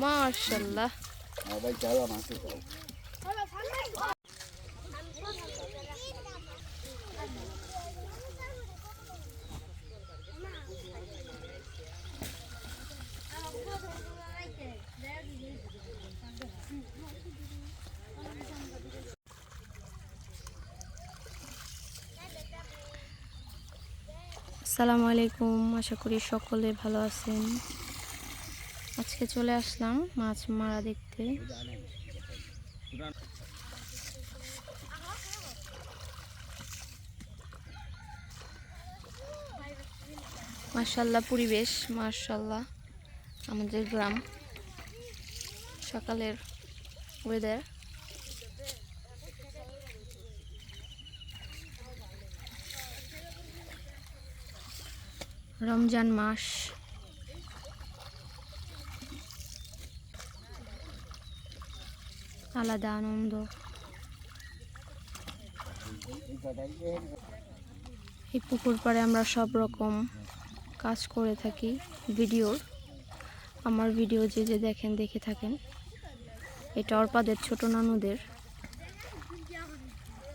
মাশাআল্লাহ আসসালামু আলাইকুম, আশা করি সকলে ভালো আছেন। আজকে চলে আসলাম মাছ মারা দেখতে। মাশাআল্লাহ পরিবেশ, মাশাআল্লাহ আমাদের গ্রাম, সকালের ওয়েদার। রমজান মাস, আলাদা আনন্দ। এই পুকুর পাড়ে আমরা সব রকম কাজ করে থাকি ভিডিওর। আমার ভিডিও যে যে দেখেন, দেখে থাকেন। এটা অর্পাদের ছোট নানুদের।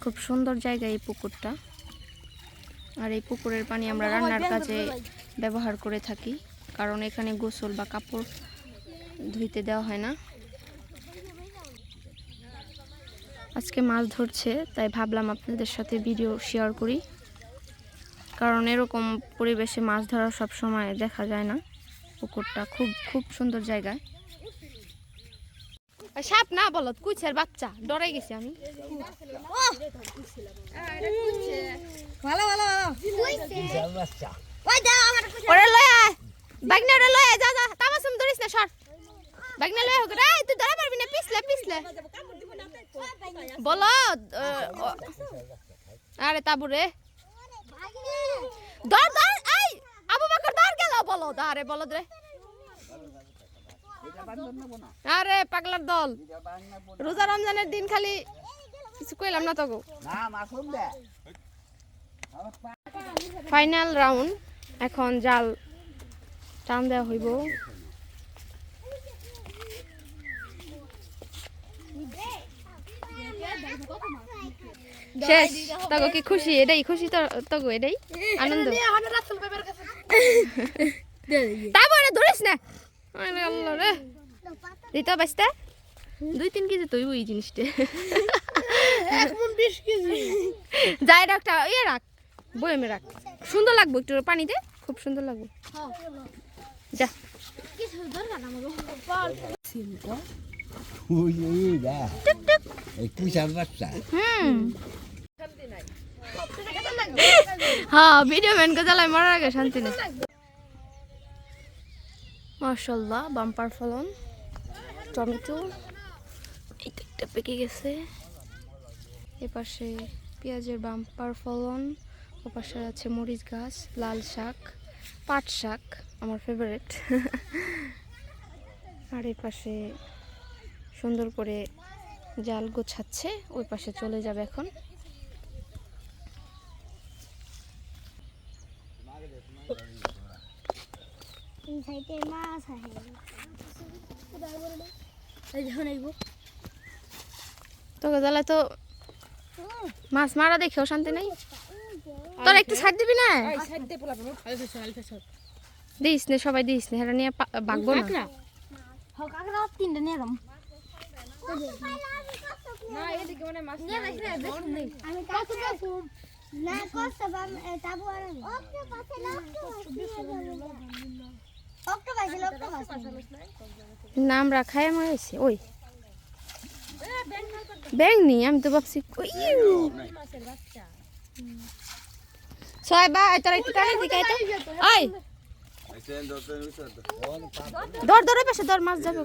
খুব সুন্দর জায়গা এই পুকুরটা। আর এই পুকুরের পানি আমরা রান্নার কাজে ব্যবহার করে থাকি, কারণ এখানে গোসল বা কাপড় ধুইতে দেওয়া হয় না। আজকে মাছ ধরছে, তাই ভাবলাম আপনাদের সাথে ভিডিও শেয়ার করি, কারণ এরকম পরিবেশে মাছ ধরা সব সময় দেখা যায় না। পুকুরটা খুব খুব সুন্দর জায়গায়। সাপ না বলত, কুচের বাচ্চা, ডরে গেছি আমি। ওরে লয় আয়, বাগনা রে লয় আয়, যা যা, তামাসুম ধরিস না, সর। বাগনা লয় হোক রে, তুই ধরা পারবি না, পিছলে পিছলে। বলদ, আরে তাবু রে, ধর ধর, এই আবু বকর ধর গেল বলদ। আরে বলদ রে, আরে পাগলার দল। রোজা রমজানের দিন খালি কিছু কইলাম না তো গো। ফাইনাল রাউন্ড, এখন জাল টান দেওয়া হইব। শেষ। তগো কি খুশি? এটাই খুশি তো, তগো এটাই আনন্দ। তারপরে ধরিস না, আল্লাহ রে দিত বাঁচতে 2-3 কেজি তৈব এই জিনিসটা। যাই রাখটা ইয়ে রাখ, বয়েমে রাখ, সুন্দর লাগবো একটু পানিতে, খুব সুন্দর লাগবে। যা হ্যাঁ, ভিডিও ম্যান কে জ্বালায় মরার আগে শান্তি নেই। মাশাআল্লাহ বাম্পার ফলন। টমেটো এই একটা পেকে গেছে, এপাশে পেঁয়াজের বাম্পার ফলন, ওপাশে আছে মরিচ গাছ, লাল শাক, পাট শাক আমার ফেভারিট। আর এই পাশে সুন্দর করে জাল গোছাচ্ছে, ওই পাশে চলে যাবে এখন। তোকে জ্বালায় তো মাছ মারা দেখেও শান্তি নাই। তোর একটু ছাড় দিবি না? দিস নে, সবাই দিস নে, হেরা নিয়ে বাগবো না। নাম রাখায় মারাইছে ওই ব্যাং নি, আমি তো ভাবছি ছয় বা তোরা একটু টানে দিকে আয়, ধর ধরে পাশে ধর, মাছ যাবে।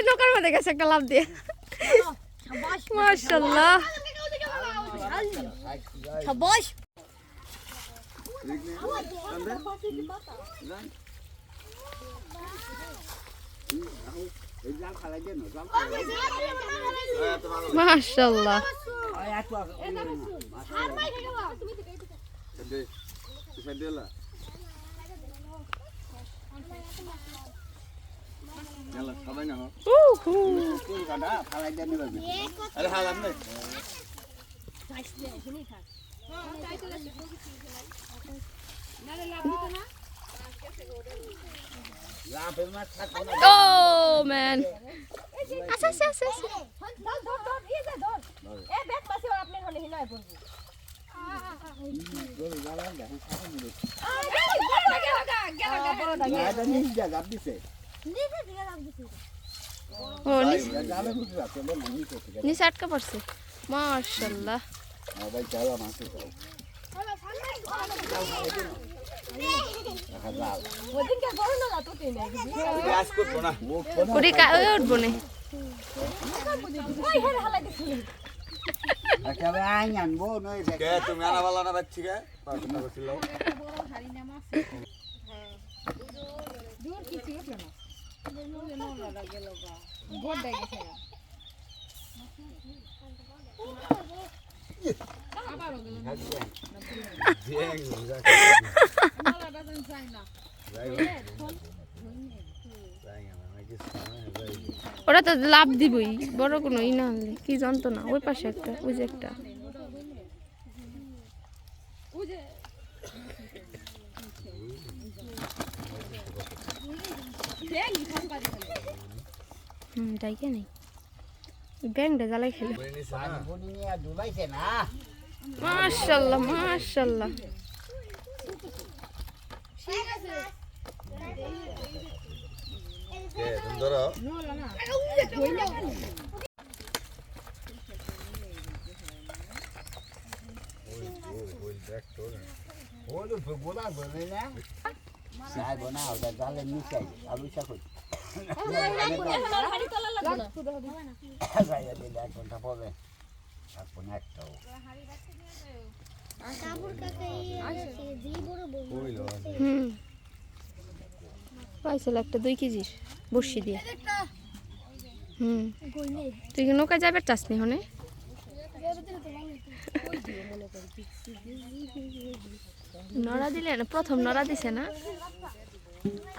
নৌকার মধ্যে গেছে একটা লাভ দিয়ে, মাশাআল্লাহ। মাশাআল্লাহ Oh man. Asa. নিচে আটকা পড়ছে মাশাআল্লাহ উঠবো না তুমি আনা ভালো না বাচ্চি কে ওরা তো লাভ দিবই বড় কোনো ই না হলে কি জানতো না ওই পাশে একটা ওই যে একটা ডাইকে নেই ব্যাংকটা জ্বালাই খেলে মাশাআল্লাহ মাশাআল্লাহ পাইছিল একটা 2 কেজির বড়শি দিয়ে তুই কি নৌকা যাবে চাসনি হনে নড়া দিলে না প্রথম নড়া দিছে না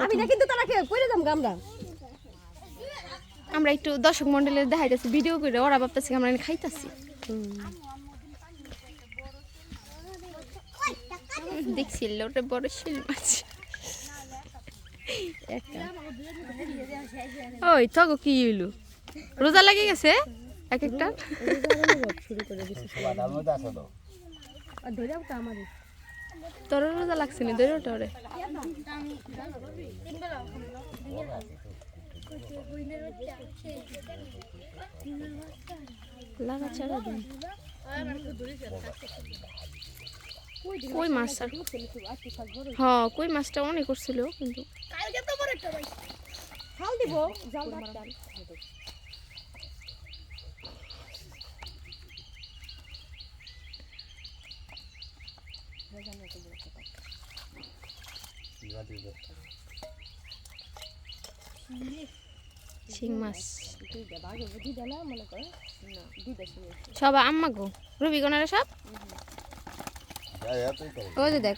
আমি না কিন্তু তারা কইরে যাম গামরা আমরা একটু দর্শক মণ্ডলের দেখাইতেছি ভিডিও করে ওরা ভাবতেছি আমরা খাইতেছি দেখছি ওটা বড় শিল মাছ ওই তো কি হইলো রোজা লাগে গেছে এক একটা তোর রোজা লাগছে না ধরে ওটা ওরে লাগা ছাড়া দিন কই মাছটা হ্যাঁ কই মাছটা অনেক করছিল কিন্তু খাল দিব জাল রাখতাম শিং মাছ সব আম্মা গো রবি গোনারে সব ওই যে দেখ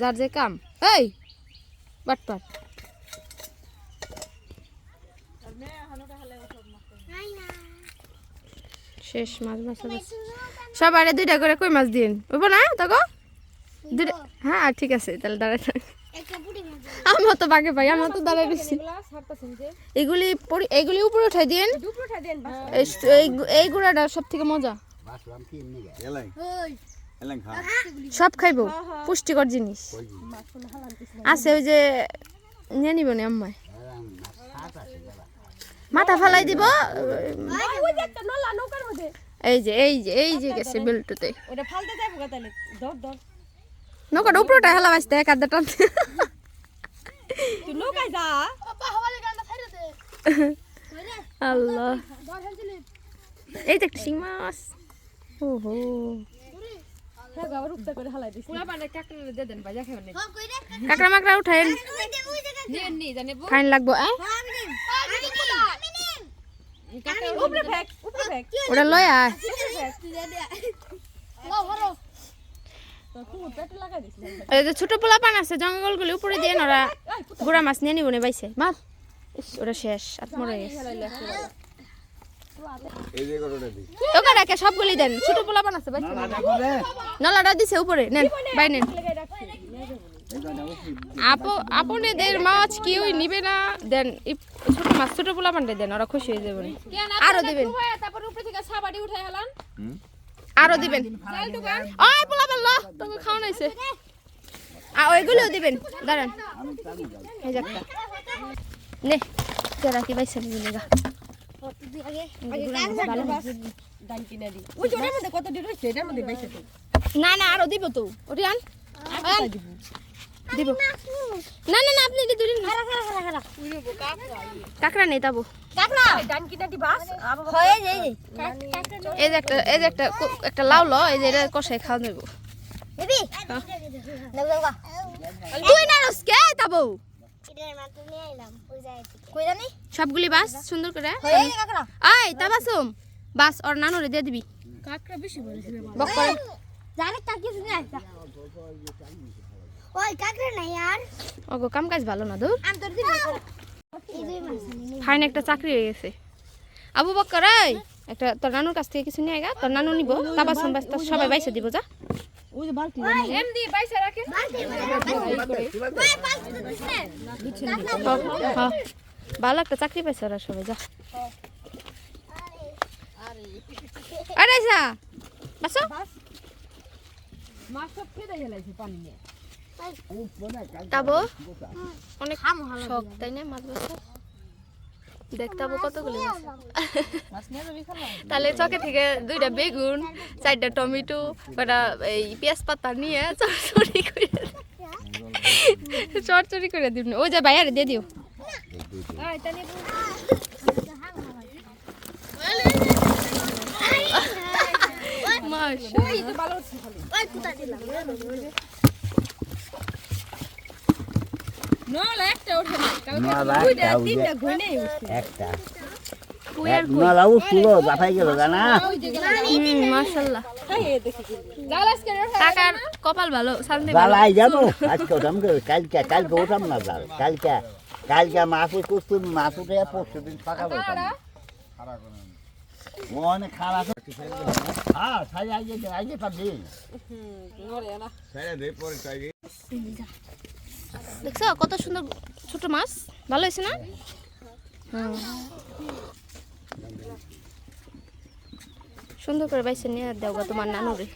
যার যে কাম এই বাটপাট শেষ মাছ সব আরে 2টা করে কই মাছ দিন বুঝবো না তখন হ্যাঁ ঠিক আছে তাহলে দাঁড়ায় থাক আমরা তো বাগে পাই আমরা তো দাঁড়ায় দিচ্ছি এগুলি উপরে উঠাই দিন এই গুড়াটা সব থেকে মজা সব খাইবো পুষ্টিকর জিনিস আছে ওই যে নিয়ে নিব না আম্মায় মাথা ফালাই দিব এই যে গেছে বেলটুতে নৌকাটা উপরটা হেলা বাঁচতে কাদা টানতে আল্লাহ এই দেখ শিং মাছ ওহো কাঁকড়া মাকড়া উঠাইন ফাইন লাগবো ওটা লয় আয় এই যে ছোট পোলা পান আছে জঙ্গলগুলি উপরে দিয়ে ওরা গুড়া মাছ নিয়ে নিব বাইছে মাল ওটা শেষ আর মরে গেছে তোকে রাখে সবগুলি দেন ছোট পোলা পান আছে বাইছে নলাটা দিছে উপরে নেন বাই নেন আপনাদের মাছ কেউই নিবে না দেন ছোট মাছ ছোট পোলা পান্ডে দেন ওরা খুশি হয়ে যাবে আরো দিবেন আরো দিবেন ওই পোলা পাল্লা তোকে খাওয়া নাইছে ওইগুলোও দিবেন দাঁড়ান এই যে একটা নে যারা কি বাইছে দিলে গা না না আরো দিব তো ওটি আন দিব না না না আপনি এটা দিলেন না কাকড়া নেই তাবো এই যে একটা লাউ ল এই যে এটা কষাই খাওয়া দেবো তুই না রসকে তাবো সবগুলি বাস সুন্দর করে আয় তা বাসম বাস ওর নানুরে দিয়ে দিবি বক করে ওগো কাম কাজ ভালো না দূর ফাইন একটা চাকরি হয়ে গেছে আবু বক্কর এই একটা তোর নানুর কাছ থেকে কিছু নিয়ে গা তোর নানু নিব তাবাসম বাস সবাই বাইসে দিব যা এমডি বাইসে রাখে ভালো একটা চাকরি পাইছে ওরা সবাই যা আরে যা বাসো মাছ সব খেয়ে গেলাইছে পানি নিয়ে তাবো অনেক শখ তাই না মাছ বাসা দেখতাবো কতগুলি মাছ তাহলে চকে থেকে 2টা বেগুন 4টা টমেটো কটা এই পেঁয়াজ পাতা নিয়ে চড়চড়ি করে দিব ওই যে বাইরে দিয়ে দিও কপাল ভালো কালকে মাছে কুস্তি মাছ উঠে পরশু দিন সকাল অনেক খারাপ আগে পাবি দেখছো কত সুন্দর ছোট মাছ ভালো হয়েছে না সুন্দর করে বাইসে নিয়ে দেওয়া তোমার নানুরে